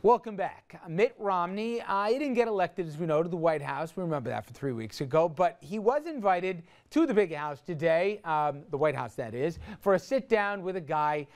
Welcome back. Mitt Romney, he didn't get elected, as we know, to the White House. We remember that for 3 weeks ago. But he was invited to the Big House today, the White House that is, for a sit-down with a guy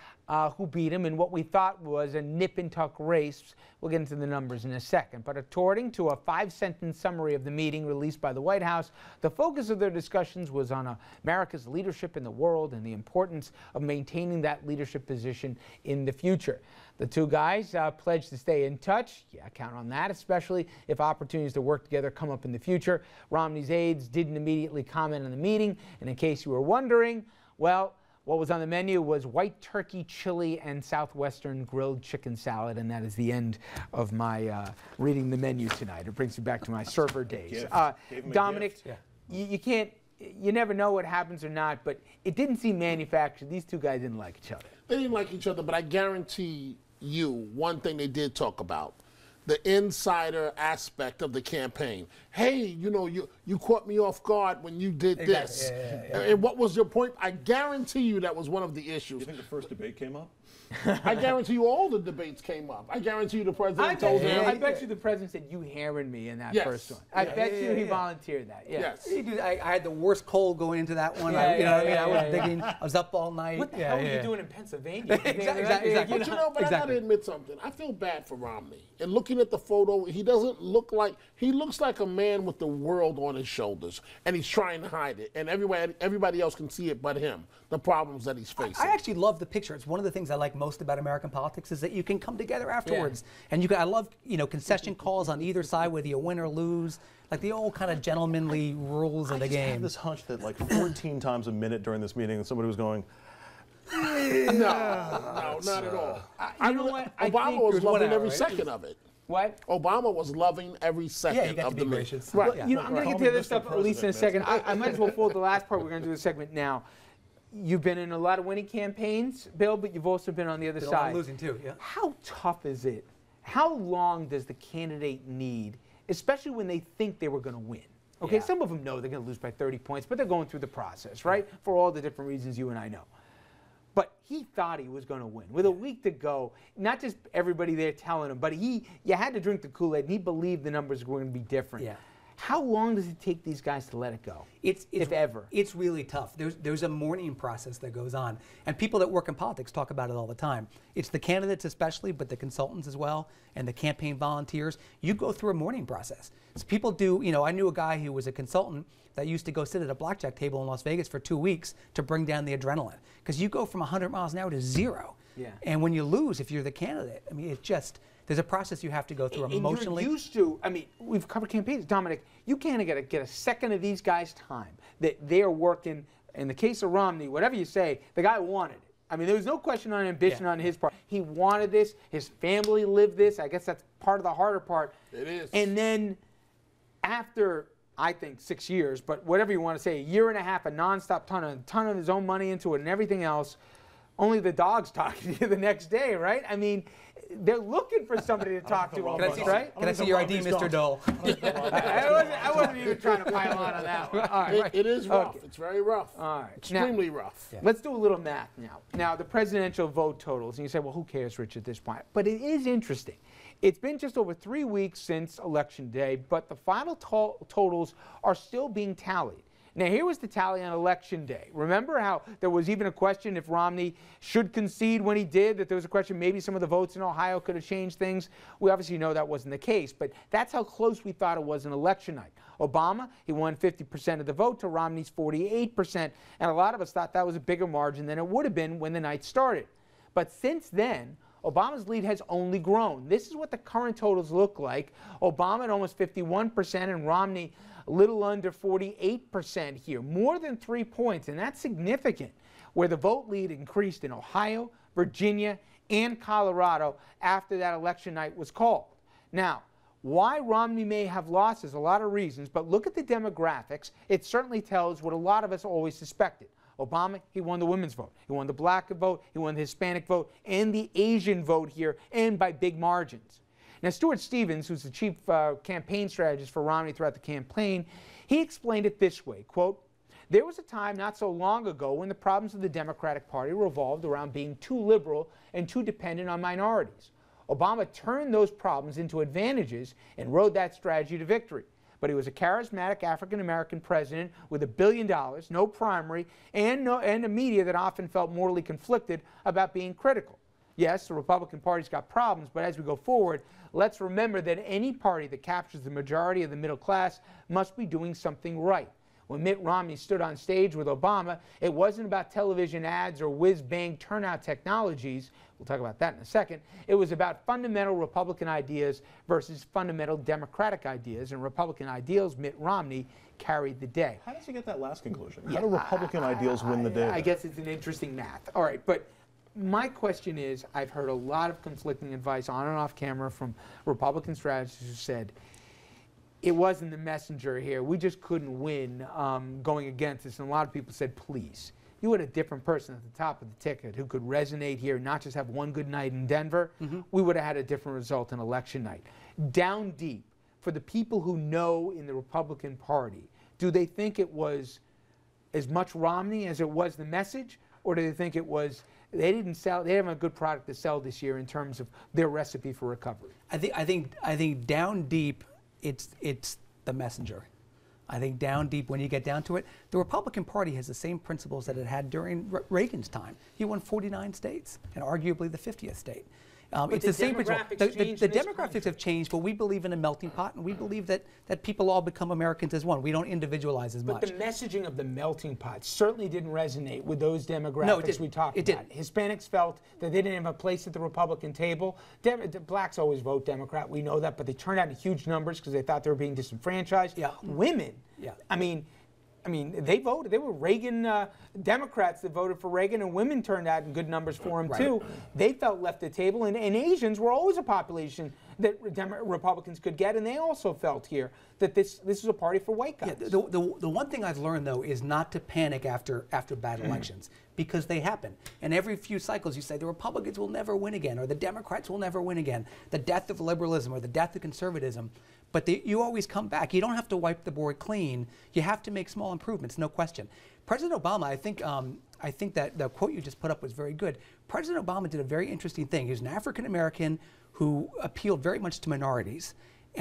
who beat him in what we thought was a nip-and-tuck race. We'll get into the numbers in a second. But according to a 5-sentence summary of the meeting released by the White House, the focus of their discussions was on America's leadership in the world and the importance of maintaining that leadership position in the future. The two guys pledged to stay in touch. Yeah, count on that, especially if opportunities to work together come up in the future. Romney's aides didn't immediately comment on the meeting. And in case you were wondering, well, what was on the menu was white turkey, chili, and Southwestern grilled chicken salad. And that is the end of my reading the menu tonight. It brings me back to my server days. Dominic, you never know what happens or not, but it didn't seem manufactured. These two guys didn't like each other. They didn't like each other, but I guarantee you one thing they did talk about: the insider aspect of the campaign. Hey, you know, you caught me off guard when you did this. Yeah. And what was your point? I guarantee you that was one of the issues. You think the first debate came up? I guarantee you all the debates came up. I guarantee you the president told him. I bet you the president said, "You hammered me" in that first one. I bet you he volunteered that. Yeah. Yes. I had the worst cold going into that one. I was digging. I was up all night. What the hell were you doing in Pennsylvania? Exactly. But I gotta admit something. I feel bad for Romney. And looking at the photo, he doesn't look like, he looks like a man with the world on his shoulders, and he's trying to hide it. And everybody else can see it but him, the problems that he's facing. I actually love the picture. It's one of the things I like most about American politics is that you can come together afterwards. And I love, concession calls on either side, whether you win or lose. Like the old kind of gentlemanly rules of the game. I have this hunch that like 14 times a minute during this meeting, somebody was going, No, not at all. Obama was loving every second of it. What? Obama was loving every second of the meeting. Right. Well, I'm going to get to the other stuff, at least in a second. I might as well fold the last part. We're going to do the segment now. You've been in a lot of winning campaigns, Bill, but you've also been on the other side. Losing too, yeah. How tough is it? How long does the candidate need, especially when they think they were going to win? Okay, some of them know they're going to lose by 30 points, but they're going through the process, right? For all the different reasons you and I know. But he thought he was going to win. With a week to go, not just everybody there telling him, but you had to drink the Kool-Aid, and he believed the numbers were going to be different. Yeah. How long does it take these guys to let it go, if ever? It's really tough. There's a mourning process that goes on. And people that work in politics talk about it all the time. It's the candidates especially, but the consultants as well, and the campaign volunteers. You go through a mourning process. So people do, I knew a guy who was a consultant that used to go sit at a blackjack table in Las Vegas for 2 weeks to bring down the adrenaline. Because you go from 100 miles an hour to 0. Yeah. And when you lose, if you're the candidate, I mean, there's a process you have to go through emotionally. You're used to, we've covered campaigns. Dominic, you can't get a second of these guys' time that they're working. In the case of Romney, whatever you say, the guy wanted it. There was no question on ambition on his part. He wanted this. His family lived this. I guess that's part of the harder part. It is. And then after, I think, 6 years, but whatever you want to say, a year and a half, a nonstop ton of his own money into it and everything else, only the dog's talking to you the next day, right? They're looking for somebody to talk to almost, right? Can I see your ID, Mr. Dole? I wasn't even trying to pile on that one. All right. It is rough. Okay. It's very rough. All right. Extremely rough. Yeah. Let's do a little math now. Now, the presidential vote totals, and you say, well, who cares, Rich, at this point? But it is interesting. It's been just over 3 weeks since Election Day, but the final totals are still being tallied. Now, here was the tally on Election Day. Remember how there was even a question if Romney should concede when he did, that there was a question maybe some of the votes in Ohio could have changed things? We obviously know that wasn't the case, but that's how close we thought it was in election night. Obama, he won 50% of the vote to Romney's 48%, and a lot of us thought that was a bigger margin than it would have been when the night started. But since then, Obama's lead has only grown. This is what the current totals look like. Obama at almost 51% and Romney a little under 48% here, more than 3 points, and that's significant, where the vote lead increased in Ohio, Virginia, and Colorado after that election night was called. Now, why Romney may have lost is a lot of reasons, but look at the demographics. It certainly tells what a lot of us always suspected. Obama, he won the women's vote. He won the black vote. He won the Hispanic vote and the Asian vote here, and by big margins. Now, Stuart Stevens, who's the chief campaign strategist for Romney throughout the campaign, he explained it this way, quote, "There was a time not so long ago when the problems of the Democratic Party revolved around being too liberal and too dependent on minorities. Obama turned those problems into advantages and rode that strategy to victory. But he was a charismatic African-American president with $1 billion, no primary, and a media that often felt morally conflicted about being critical. Yes, the Republican Party's got problems, but as we go forward, let's remember that any party that captures the majority of the middle class must be doing something right. When Mitt Romney stood on stage with Obama, it wasn't about television ads or whiz-bang turnout technologies. We'll talk about that in a second. It was about fundamental Republican ideas versus fundamental Democratic ideas, and Republican ideals, Mitt Romney carried the day. How does he get that last conclusion? How do Republican ideals win the day? I guess it's an interesting math. All right, but my question is, I've heard a lot of conflicting advice on and off camera from Republican strategists who said, it wasn't the messenger here. We just couldn't win going against this. And a lot of people said, please, you had a different person at the top of the ticket who could resonate here, not just have one good night in Denver. We would have had a different result in election night. Down deep, for the people who know in the Republican Party, do they think it was as much Romney as it was the message? Or do they think it was, they didn't have a good product to sell this year in terms of their recipe for recovery? I think down deep, it's the messenger. I think down deep, when you get down to it, the Republican Party has the same principles that it had during Reagan's time. He won 49 states, and arguably the 50th state. It's the same principle. The demographics have changed, but we believe in a melting pot, and we believe that people all become Americans as one. We don't individualize as much. But the messaging of the melting pot certainly didn't resonate with those demographics we talked about. Hispanics felt that they didn't have a place at the Republican table. Blacks always vote Democrat, we know that, but they turned out in huge numbers because they thought they were being disenfranchised. Yeah. Women, I mean, they voted. They were Reagan Democrats that voted for Reagan, and women turned out in good numbers for him, too. They felt left at the table, and Asians were always a population that Republicans could get, and they also felt here that this is a party for white guys. Yeah, the one thing I've learned, though, is not to panic after bad elections, because they happen. And every few cycles you say the Republicans will never win again, or the Democrats will never win again, the death of liberalism or the death of conservatism. But you always come back. You don't have to wipe the board clean. You have to make small improvements, no question. President Obama, I think that the quote you just put up was very good. President Obama did a very interesting thing. He was an African American who appealed very much to minorities,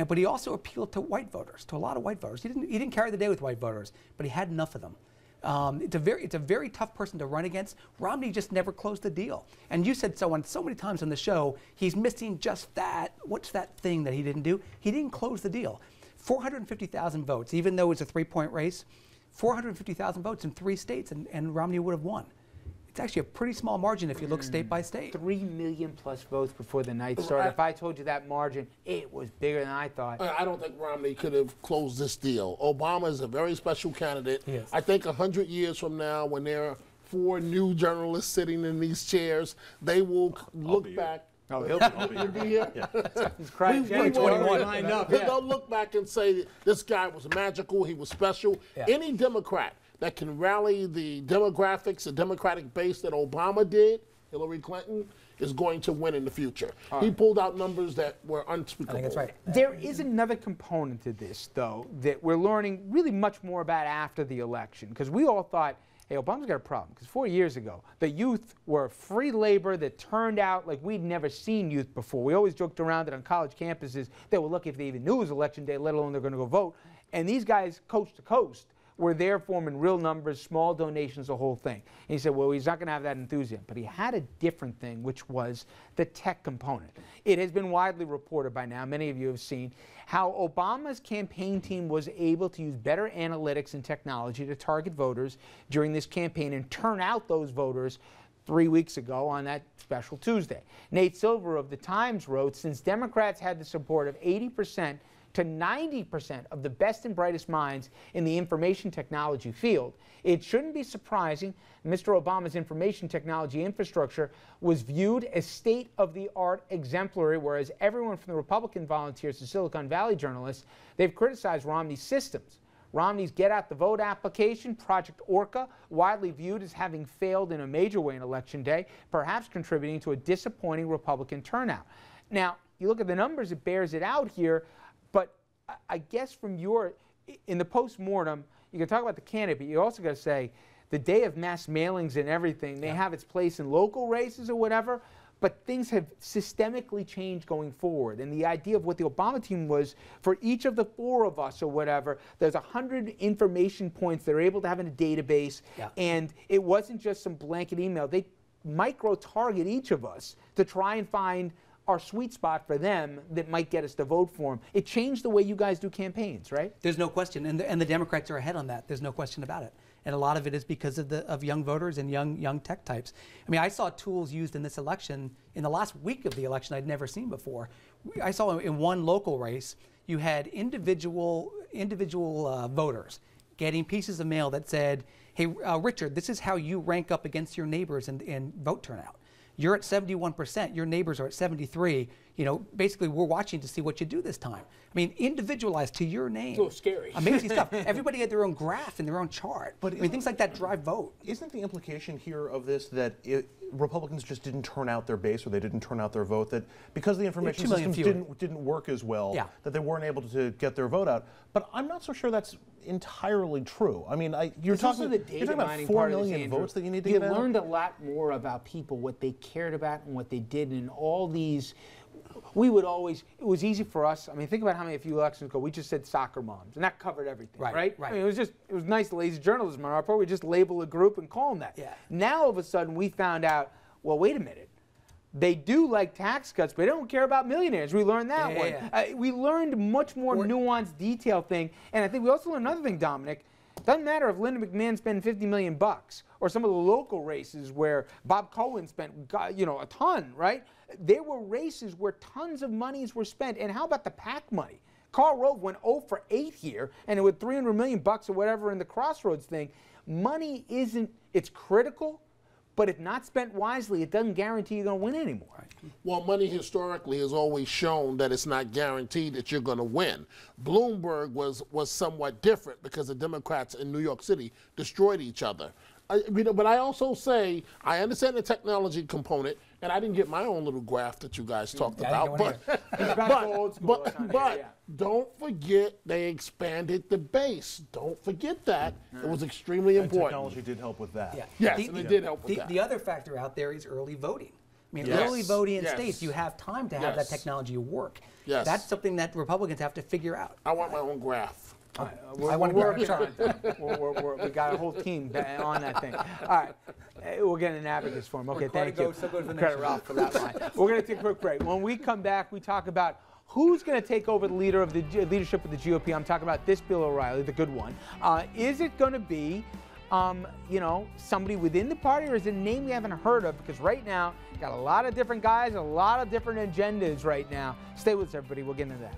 but he also appealed to white voters, to a lot of white voters. He didn't carry the day with white voters, but he had enough of them. It's a very tough person to run against. Romney just never closed the deal. And you said so many times on the show, he's missing just that. What's that thing that he didn't do? He didn't close the deal. 450,000 votes, even though it was a 3-point race, 450,000 votes in 3 states, and Romney would have won. It's actually a pretty small margin if you look state by state. 3 million plus votes before the night started. If I told you that margin, it was bigger than I thought. I don't think Romney could have closed this deal. Obama is a very special candidate. Yes. I think 100 years from now, when there are 4 new journalists sitting in these chairs, they will look back. Oh, he'll be here. He's crying. They'll look back and say, this guy was magical, he was special. Yeah. Any Democrat that can rally the demographics, the Democratic base that Obama did, Hillary Clinton, is going to win in the future. He pulled out numbers that were unspeakable. I think that's right. There is another component to this, though, that we're learning really much more about after the election, because we all thought, hey, Obama's got a problem, because 4 years ago, the youth were free labor that turned out like we'd never seen youth before. We always joked around that on college campuses, they were lucky if they even knew it was election day, let alone they're going to go vote. And these guys, coast to coast, were there forming real numbers, small donations, the whole thing. And he said, well, he's not going to have that enthusiasm. But he had a different thing, which was the tech component. It has been widely reported by now, many of you have seen, how Obama's campaign team was able to use better analytics and technology to target voters during this campaign and turn out those voters 3 weeks ago on that special Tuesday. Nate Silver of The Times wrote, since Democrats had the support of 80% to 90% of the best and brightest minds in the information technology field, it shouldn't be surprising Mr. Obama's information technology infrastructure was viewed as state-of-the-art exemplary, whereas everyone from the Republican volunteers to Silicon Valley journalists, they've criticized Romney's systems. Romney's Get Out the Vote application, Project Orca, widely viewed as having failed in a major way on Election Day, perhaps contributing to a disappointing Republican turnout. Now, you look at the numbers, it bears it out here, but I guess from in the post-mortem, you can talk about the candidate, but you also got to say the day of mass mailings and everything may have its place in local races or whatever, but things have systemically changed going forward. And the idea of what the Obama team was, for each of the 4 of us or whatever, there's 100 information points they're able to have in a database. Yeah. And it wasn't just some blanket email. They micro-target each of us to try and find our sweet spot for them that might get us to vote for them. It changed the way you guys do campaigns, right? There's no question, and the Democrats are ahead on that. There's no question about it. And a lot of it is because of young voters and young tech types. I mean, I saw tools used in this election in the last week of the election I'd never seen before. I saw in one local race, you had individual voters getting pieces of mail that said, "Hey, Richard, this is how you rank up against your neighbors in vote turnout. You're at 71%, your neighbors are at 73. You know, basically we're watching to see what you do this time." I mean, individualized to your name. It's a little scary. Amazing stuff. Everybody had their own graph and their own chart. But I mean, things like that drive vote. Isn't the implication here of this that Republicans just didn't turn out their base, or they didn't turn out their vote, that because the information 2 million systems didn't work as well, Yeah. that they weren't able to get their vote out? But I'm not so sure that's entirely true. I mean, you're talking about 4 million votes that you need to get out. You learned a lot more about people, what they cared about and what they did, and all these. We would always, it was easy for us. I mean, think about how many a few elections ago we just said soccer moms, and that covered everything, right? Right. I mean, it was nice, lazy journalism on our part. We just label a group and call them that. Yeah. Now, all of a sudden, we found out, well, wait a minute. They do like tax cuts, but they don't care about millionaires. We learned that one. Yeah. We learned much more nuanced, detailed thing. And I think we also learned another thing, Dominic. Doesn't matter if Linda McMahon spent $50 million or some of the local races where Bob Cohen spent, a ton, right? There were races where tons of monies were spent. And how about the PAC money? Karl Rove went 0 for 8 here, and with $300 million or whatever in the Crossroads thing. Money it's critical, but if not spent wisely, it doesn't guarantee you're going to win anymore. Well, money historically has always shown that it's not guaranteed that you're going to win. Bloomberg was somewhat different because the Democrats in New York City destroyed each other. But I also say, I understand the technology component, and I didn't get my own little graph that you guys talked about. But don't forget they expanded the base. Don't forget that. It was extremely important. Technology did help with that. Yeah. Yes, and it did help with that. The other factor out there is early voting. I mean, Yes. early voting in Yes. states, you have time to have that technology work. Yes. That's something that Republicans have to figure out. I want my own graph. We're working on it. We got a whole team on that thing. All right. We'll get an advocates for him. Okay, thank you. Credit Ralph for that line. We're going to take a quick break. When we come back, we talk about who's going to take over the leadership of the GOP. I'm talking about this Bill O'Reilly, the good one. Is it going to be somebody within the party, or is it a name we haven't heard of? Because right now, got a lot of different guys, a lot of different agendas right now. Stay with us, everybody. We'll get into that.